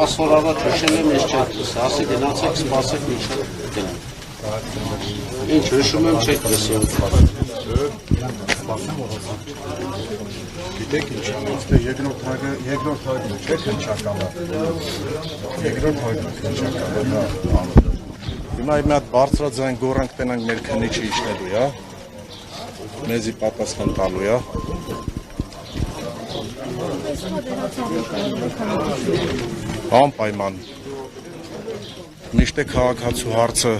Ասորավա ճուշել եմ ես չեք լսի, ասի գնացեք սպասեք մինչև գնանք։ Ինչ հիշում եմ չեք լսի Գիտեք ինչ անց թե երկրորդ հայտնի չէ քնչականը։ Երկրորդ հայտնի քնչականը Հիմա մի հատ բարձրաձայն գոռանք տենանք մեր քնիչի իջնելու, հա։ Մեզի պատասխան տալու, հա։ Անպայման։ Միշտ է քաղաքացու հարցը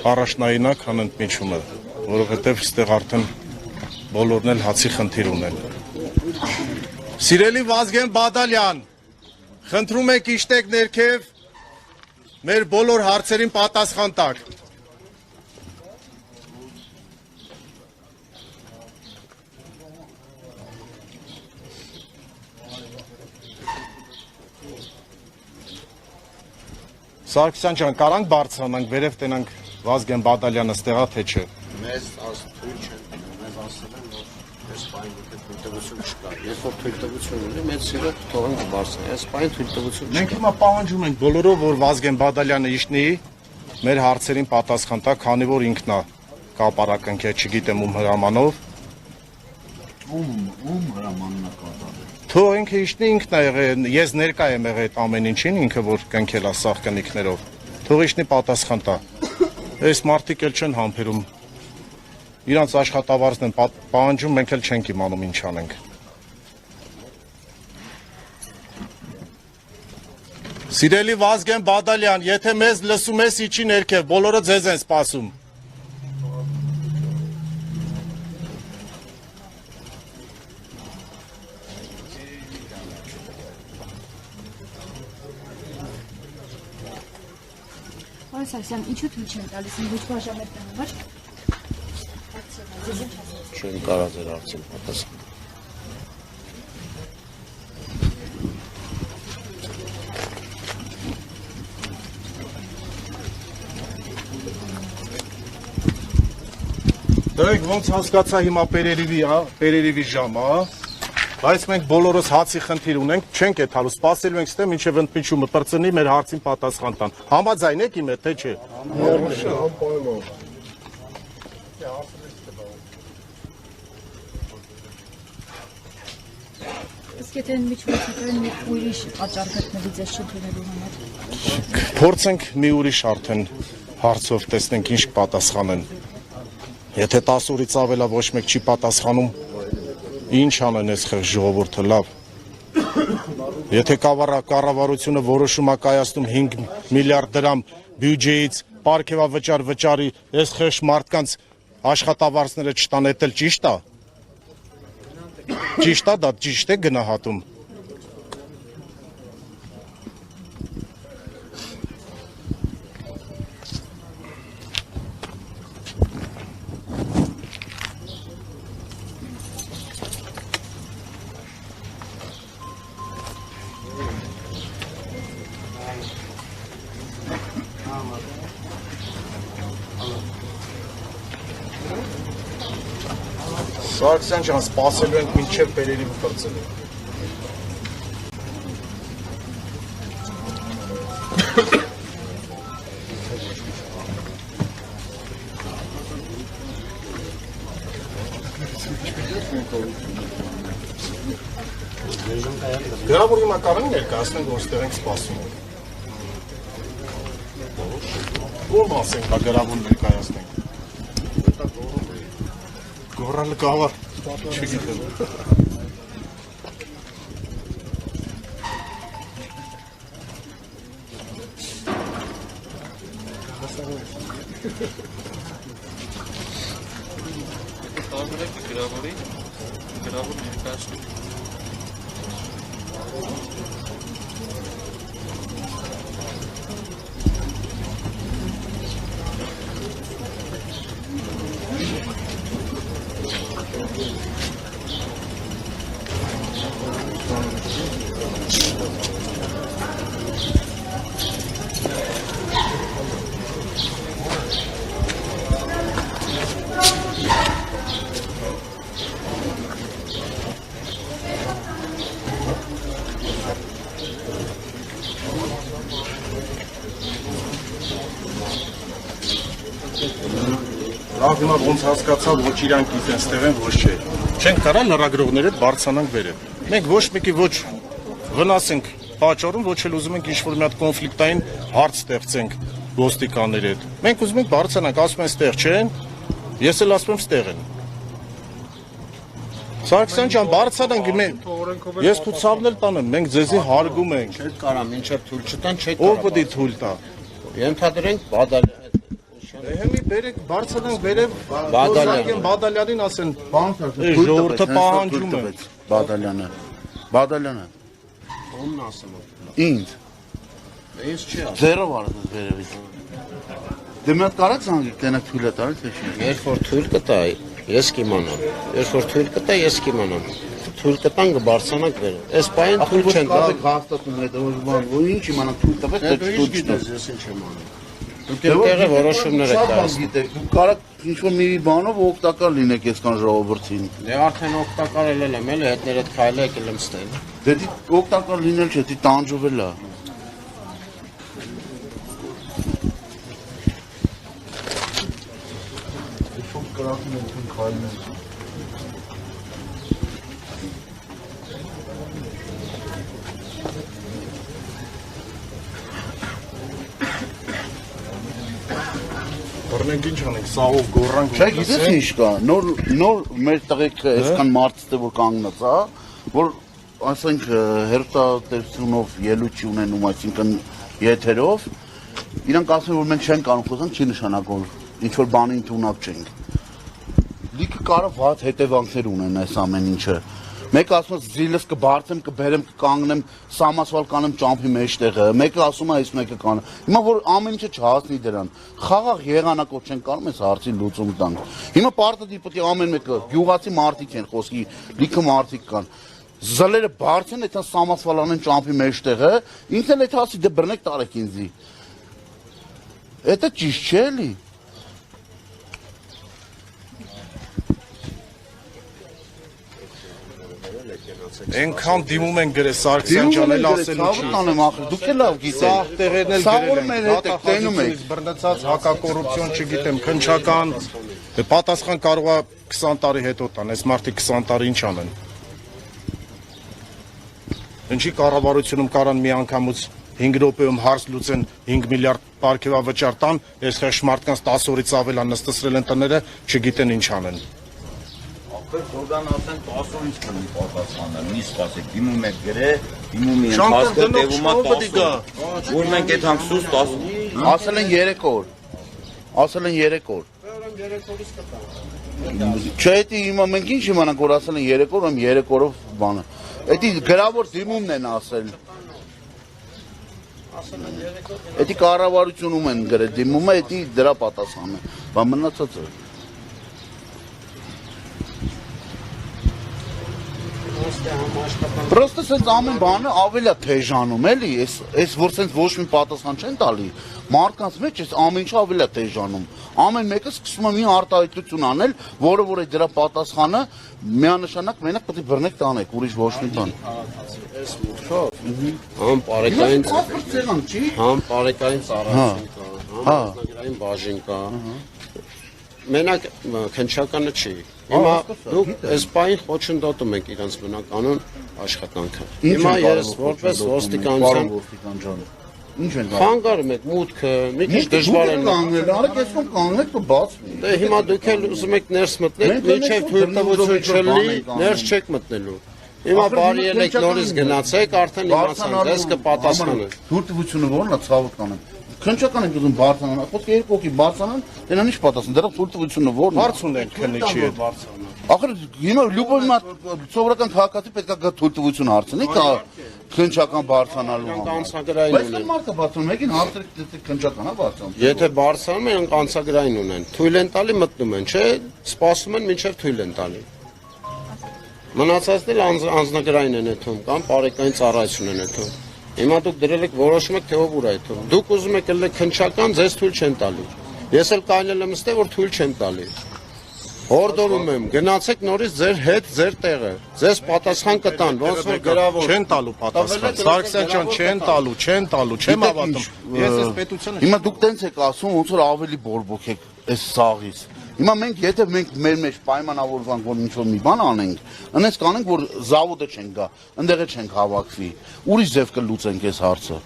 առաջնային է, քան ընդմիջումը, որովհետև այստեղ արդեն բոլորն էլ հացի խնդիր ունեն։ Սիրելի Վազգեն Բադալյան, խնդրում եք իջտեք ներքև, մեր բոլոր հարցերին պատասխան տակ։ Սարգսյան ջան, կարանք բարձրանանք, վերև տենանք Վազգեն Բադալյանը ստեղա թե չէ։ Մեզ թույլ չեն տնում, մեզ ասել են, որ այս պայն թույլտվություն չկա։ Երբ որ թույլտվություն ունի, մեծ սիրը թողենք բարձրան, այս պայն թույլտվություն չկա։ Մենք հիմա պահանջում ենք բոլորով, որ Վազգեն Բադալյանը իջնի, մեր հարցերին պատասխան տա, քանի որ ինքն է կապարակնքե, չգիտեմ ում հրամանով։ Ում հրամանն է կատարել։ Թող ինքը իջնի, ինքն է եղել, ես ներկա եմ եղել այդ ամեն ինչին, ինքը որ կնքել է սաղ կնիքներով։ Թող իջնի պատասխան տա։ Այս մարդիկ էլ չեն համբերում։ Իրանց աշխատավարձն են պահանջում, մենք էլ չենք իմանում ինչ անենք։ Սիրելի Վազգեն Բադալյան, եթե մեզ լսում ես իջի ներքև, բոլորը ձեզ են սպասում։ Սարգսյան, ինչու թույլ չեն տալիս, ոչ բաժամետն համար։ Չեն կարա ձեր հարցին պատասխան։ Դրեք ոնց հասկացա հիմա Պերերիվի ժամը, հա։ Բայց մենք բոլորս հացի խնդիր ունենք, չենք եթալու, սպասելու ենք ստե մինչև ընդմիջումը պրծնի մեր հարցին պատասխան տան։ Համաձայն եք իմ հետ, թե չէ։ Իսկ եթե միջոցակայում մի ուրիշ պատճառ գտնվի ձեզ չթողնելու համար։ Փորձենք մի ուրիշ արդեն հարցով տեսնենք ինչ կպատասխանեն։ Եթե 10 օրից ավելա ոչ մեկ չի պատասխանում, ինչ անեն այս խեղճ ժողովուրդը լավ։ Եթե կառավարությունը որոշում է կայացնում 5 միլիարդ դրամ բյուջեից պարգևավճար վճարի, այս խեղճ մարդկանց աշխատավարձները չտան, դա ճիշտ է։ Ճիշտ է, դա ճիշտ է գնահատում։ Սարգսյան ջան, սպասելու ենք մինչև Պերերիվը պրծելու։ Գրավոր հիմա կարան ներկայացնենք, որ ստեղ ենք սպասում ենք։ Ո՞մ ասենք, հա գրավոր ներկայացնենք։ Գորալը կավար, չգիտեմ։ Գրավոր ներկայացնում։ հիմա ոնց հասկացա, ոչ իրանք գիտեն ստեղ են, ոչ չէ։ Չենք կարա լրագրողները բարձրանանք վերև։ Մենք ոչ մեկի ոչ վնաս ենք պատճառում, ոչ էլ ուզում ենք ինչ-որ մի հատ կոնֆլիկտային հարց ստեղծենք ոստիկանների հետ։ Մենք ուզում ենք բարձրանանք, ասում են ստեղ չեն, ես էլ ասում եմ ստեղ են։ Սարգսյան ջան, բարձրանանք, ես քո ցավն էլ տանեմ, մենք ձեզի հարգում ենք։ Չեք կարա մինչև թույլ չտան, չեք Ով պետք է թույլ տա։ Ենթադրենք Բադալյան։ Հիմի բերեք բարձրանանք վերև Բադալյան։ Բադալյանին ասեն, ժողովուրդը պահանջում է։ Բադալյանը։ Ո՞մն ասեմ։ Ինձ։ Ես չի ասում։ Ձերով արած վերևից։ Դե մի հատ կարաք զանգեք, տենակ թույլ է տալիս թե չի։ Երբ որ թույլ կտա, ես կիմանամ։ Երբ որ թույլ կտա, ես կիմանամ։ Թույլ կտան կբարձրանանք վերև։ Այս պայն թույլ չեն տա։ Հաստատում է, որ բան, որ ինչ իմանամ թույլ տվեց, Դե թե դու ինչ թույլ գիտես, չտա։ ես ինչ եմ անում։ Դուք այնտեղը որոշումներ եք կայացնում։ Դու կարաք ինչ-որ մի բանով օգտակար լինեք այսքան ժողովրդին։ Դե արդեն օգտակար եմ էլի, հետներդ քայլեք ելեմ ստել։ Դե դի օգտակար լինել չէ, դի տանջվել է։ Բռնենք ինչ անենք, սաղով գոռանք։ Չէ, գիտես ինչ կա, նոր մեր տղեկը այսքան մարդը որ կանգնած է, որ ասենք հերթատեսությունով ելույթ ունենում, այսինքն եթերով, իրանք ասում են որ մենք չենք կարող խոսանք, չի նշանակում ինչ որ բանի ընդունակ չենք։ Լիքը կարող վատ հետևանքներ ունեն այս ամեն ինչը։ Մեկը ասում է զիլս կբարձեմ, կբերեմ, կկանգնեմ, սամասվալ կանեմ ճամփի մեջտեղը։ Մեկը ասում է այս մեկը կանը։ Հիմա որ ամեն ինչը չհասնի դրան, խաղաղ եղանակով չեն կարող այս հարցի լուծում տանք։ Հիմա պարտադիր պետք է ամեն մեկը գյուղացի մարդիկ են խոսքի, լիքը մարդիկ կան։ Զլերը բարձեն, այդքան սամասվալ անեն ճամփի մեջտեղը, ինքն էլ այդ հասի դե բռնեք տարեք ինձի։ Դա ճիշտ չէ էլի։ Այնքան դիմում են գրե Սարգսյան ջան էլ ասելու չի։ Տանեմ ախր, դուք էլ լավ գիտեք։ Սաղ տեղերն էլ Սաղոր գրել մեր են, հետ եք տենում եք։ բռնացած հակակոռուպցիոն, չգիտեմ, քնչական, պատասխան կարող է 20 տարի հետո տան, այս մարդիկ 20 տարի ինչ անեն։ Ինչի կառավարությունում կարան մի անգամուց 5 րոպեում հարց լուծեն 5 միլիարդ պարգևավճար տան, այս խեղճ մարդկանց 10 օրից ավել են նստեցրել են տները, չգիտեն ինչ անեն։ Որգան ասեն 10 օրից կնի պատասխանը, մի սպասեք, դիմում եք գրե, դիմում են հասկը տևում է 10 օր, որ մենք այդ հանգսուս 10 Ասել են 3 օր։ Ասել են 3 օր։ Չէ, դա հիմա մենք ինչ իմանանք, որ ասել են 3 օր, 3 օրով բանը։ Դա գրավոր դիմումն են ասել։ Դա կառավարությունում են գրել դիմումը, դա դրա պատասխանը։ Բան մնացած է։ Պրոստը սենց ամեն բանը ավելի է թեժանում, էլի, այս որ սենց ոչ մի պատասխան չեն տալի, մարդկանց մեջ այս ամեն ինչը ավելի է թեժանում, ամեն մեկը սկսում է մի արտահայտություն անել, որը որ այդ դրա պատասխանը միանշանակ մենակ պետք է բռնեք տանեք, ուրիշ ոչ մի բան։ Համ պարեկային չի։ համ պարեկային ծառայություն կա, համ ազգային բաժին կա։ Մենակ քնչականը չի։ Հիմա դուք այս պայն խոչընդոտում եք իրենց բնականոն աշխատանքը։ Հիմա ես որպես ոստիկանության Ինչ են խանգարում եք մուտքը, մի քիչ դժվար է։ կանգնել, արեք այսքան կանգնեք ու բացվի։ Դե հիմա դուք էլ ուզում եք ներս մտնեք, մինչև թույլտվություն չլինի, ներս չեք մտնելու։ Հիմա բարի ելեք նորից գնացեք, արդեն իմացան, ձեզ կպատասխանեն։ Թույլտվությունը ո՞րն է ցավոք կանեն։ Քնչական ենք ուզում բարձրանալ, խոսքը երկու հոգի բարձրանան, դրանից ինչ պատասխան, դրա թույլտվությունը ո՞րն է։ Հարց ունենք քննիչի հետ։ Ախր հիմա լյուբոյ սովորական քաղաքացի պետք է գա թույլտվություն հարցնի, կա քնչական բարձրանալու համար։ Անցագրային Բայց ունեն։ մարդը բարձրանում եկին հարցրեք քնչական է բարձրանում։ Եթե բարձրանում են, անցագրային ունեն։ Թույլ են տալի, մտնում են, չէ՞, սպասում են մինչև թույլ են տալի։ Մնացածն էլ անձնագրային են եթում կամ պարեկային ծառայություն են եթում։ Հիմա դուք դրել եք որոշում եք թե ով ուր է եթում։ Դուք ուզում եք ելեք քնչական, ձեզ թույլ չեն տալի։ Ես էլ կանել եմ ստե որ թույլ չեն տալի։ Հորդորում եմ, գնացեք նորից ձեր հետ ձեր տեղը։ Ձեզ պատասխան կտան, ոնց որ գրավոր։ Չեն տալու պատասխան։ Սարգսյան ջան, չեն տալու, չեմ հավատում։ Ես այս պետությանը Հիմա դուք տենց եք ասում, ոնց որ ավելի բորբոք եք այս սաղից։ Հիմա մենք եթե մենք մեր մեջ պայմանավորվանք, որ ինչ-որ մի բան անենք, այնպես կանենք, որ զավոդը չենք գա, ընդեղը չենք հավաքվի, ուրիշ ձև կլուծենք այս հարցը։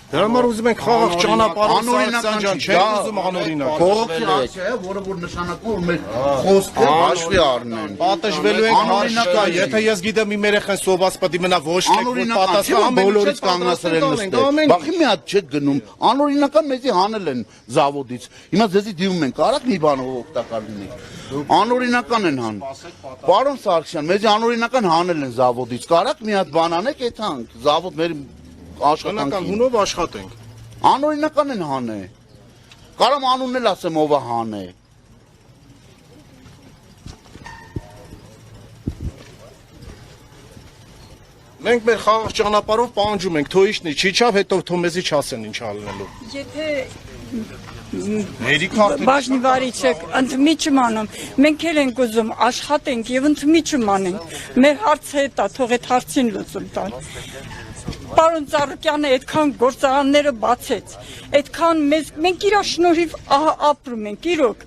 Դրա համար ուզում ենք խաղաղ ճանապարհով Սարգսյան ջան, չենք ուզում անօրինակ։ Կողոպտի հարցը է, որը որ նշանակում որ մեր խոսքը հաշվի առնեն։ Պատժվելու ենք հարցը, եթե ես գիտեմ իմ երեխան սոված պետք է մնա ոչ մեկ որ պատասխան բոլորից կանգնացրել նստել։ Բախի մի հատ չեք գնում, անօրինական մեզի հանել են զավոդից։ Հիմա ձեզի դիմում են, կարաք մի բանով օգտակար լինեք։ Անօրինական են հան։ Պարոն Սարգսյան, մեզի անօրինական հանել են զավոդից։ Կարաք մի հատ բան անեք, եթանք զավոդ մեր աշխատանքին հունով աշխատենք։ Անօրինական են հանե։ Կարամ անունն էլ ասեմ ով է հանե։ Մենք մեր խաղաղ ճանապարհով պահանջում ենք, թող իշնի, չիչավ հետո թող մեզի չասեն ինչ ալնելու։ Եթե Բաժնի վարիչեք ընդմիջում անում, մենք էլ ենք ուզում աշխատենք եւ ընդմիջում անենք։ Մեր հարցը է դա, թող այդ հարցին լուծում տան։ Պարոն Ծառուկյանը այդքան գործարանները բացեց, այդքան մենք իր շնորհիվ ապրում ենք, իրոք։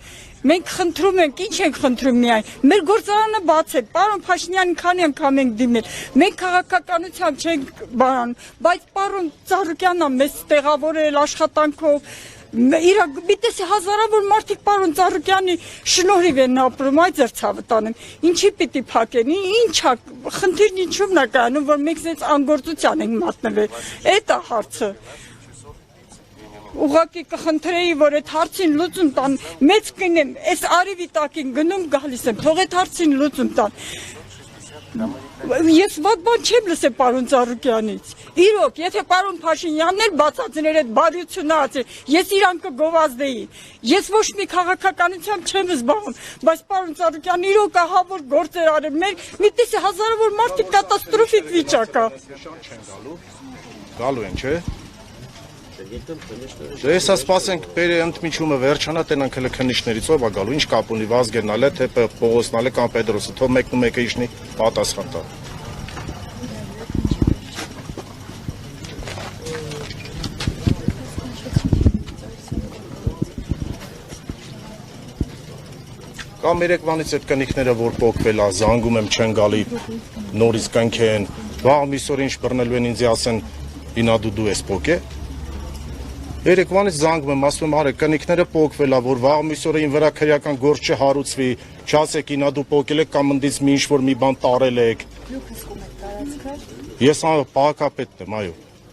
Մենք խնդրում ենք, ինչ ենք խնդրում միայն։ Մեր գործարանը բաց է, պարոն Փաշինյանին քանի անգամ ենք դիմել։ Մենք քաղաքականությամբ չենք բան, բայց պարոն Ծառուկյանն մեզ տեղավորել աշխատանքով։ Միտեսի հազարավոր մարդիկ պարոն Ծառուկյանի շնորհիվ են ապրում, այդ ձերցավը տանեմ։ Ինչի պիտի փակեն, ինչա, խնդիրն ինչու՞մն է կայանում, որ մենք այս անգործության ենք մատնվել։ Այդ է հարցը։ Ուղղակի կխնդրեի, որ այդ հարցին լուծում տան, մեծ կինեմ, այս արևի տակին գնում գալիս եմ, թող այդ հարցին լուծում տան։ Ես ված բան չեմ լսել պարոն Ծառուկյանից։ Իրոք, եթե պարոն Փաշինյանն էլ բացածներ այդ բարյությունը ասել, ես իրան կգովազդեի։ Ես ոչ մի քաղաքականությամբ չեմ զբաղվում, բայց պարոն Ծառուկյան իրոք ահա որ գործեր արել, մեր միտեսի հազարավոր մարդիկ կատաստրոֆիկ վիճակ է։ Գալու են, չէ՞։ Դե հեսա սպասենք բերի ընդմիջումը վերջանա, տենանք հələ քննիչներից ով է գալու, ինչ կապ ունի Վազգենն է, թե Պողոսն է, կամ Պետրոսը, թող մեկն ու մեկը իշնի պատասխան տա։ Կամ երեկվանից այդ կնիքները որ փոկվել է, զանգում եմ չեն գալի, նորից կնքեն, վաղ միսօր ինչ բռնելու են ինձ ասեն, ինա դու ես փոկե։ Երեկվանից զանգում եմ, ասում եմ, արեք, կնիքները փոկվել է, որ վաղ միսօրին վրա քրեական գործ չհարուցվի, չասեք, ինա դու փոկել եք կամ ընդից մի ինչ-որ մի բան տարել եք։ Ես պահակապետն եմ, այո։